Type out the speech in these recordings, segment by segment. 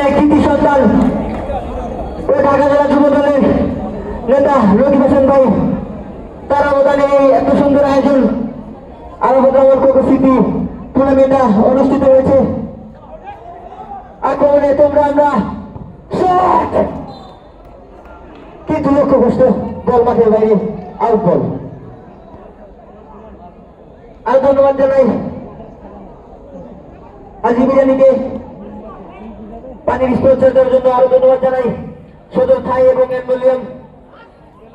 আগামীর কৃতি সন্তান ওই ঢাকা জেলা যুব দলের নেতা রকিব হোসেন ভাই, তার অবদানে এই এত সুন্দর আয়োজন আরাফাত কোকো সিটি টুর্নামেন্টটা অনুষ্ঠিত হয়েছে। আক্রমণে তোমরা আমরা কিন্তু লক্ষ্য কষ্ট বল মাঠের বাইরে আউট বল। আর ধন্যবাদ জানাই আজি বিরিয়ানিকে পানির স্পন্সর দেওয়ার জন্য, আরো ধন্যবাদ জানাই সদর থাই এবং এমবলিয়াম।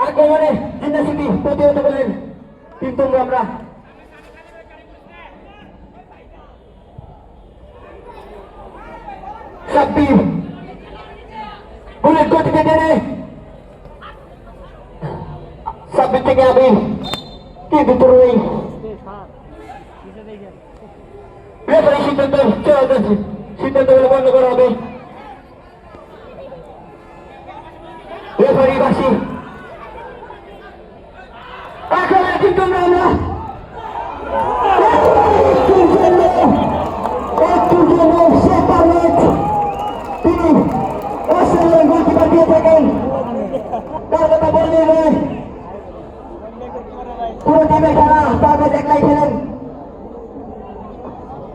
আক্রমণে জিন্না সিটি প্রতিহত করলেন কিন্তু আমরা সাব্বির বুলেট গতিতে টেনে সাব্বির থেকে আবির কি ভিতরে নেই রেফারি সিদ্ধান্ত হলে বন্ধ করা হবে। রেফারি বাসি আক্রমণে কিন্তু আমরা তার কথা বললে পুরো টিমে খেলা তারপর একলাই খেলেন।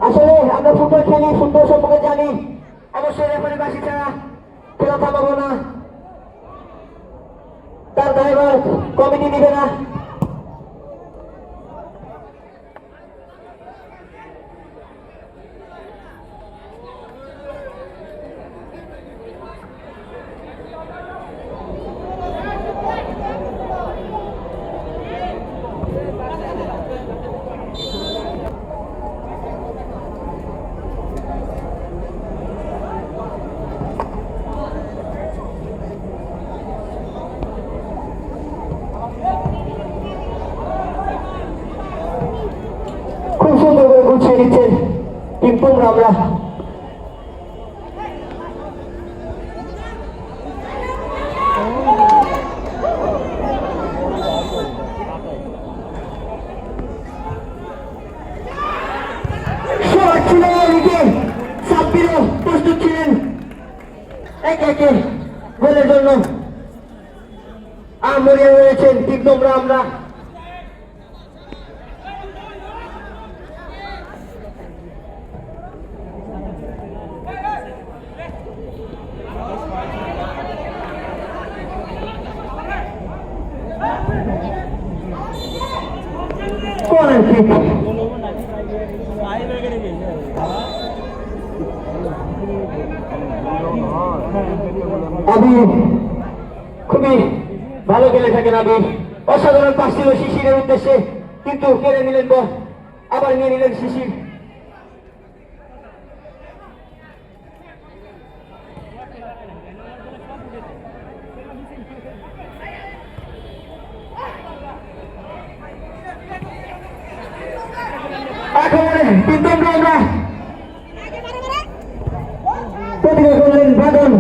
আসলে আমরা ফুটবল খেলি, ফুটবল সম্পর্কে জানি, অবশ্যই রেফারি বাসি ছাড়া খেলা থামাবো না, তার ড্রাইভার কমিটি নিবে না। খুব সুন্দর করে গুছিয়ে নিচ্ছেন কিন্তু আমরা সাব্বিরও প্রস্তুত ছিলেন একে একে গোলের জন্য। আমরিয়া রয়েছেন কিন্তু আমরা আবির খুবই ভালো খেলে থাকেন। আবির অসাধারণ পাস ছিল শিশিরের উদ্দেশ্যে কিন্তু কেড়ে নিলেন বল, আবার নিয়ে নিলেন শিশির। কিন্তু আমরা প্রতিভা করলেন বাদন।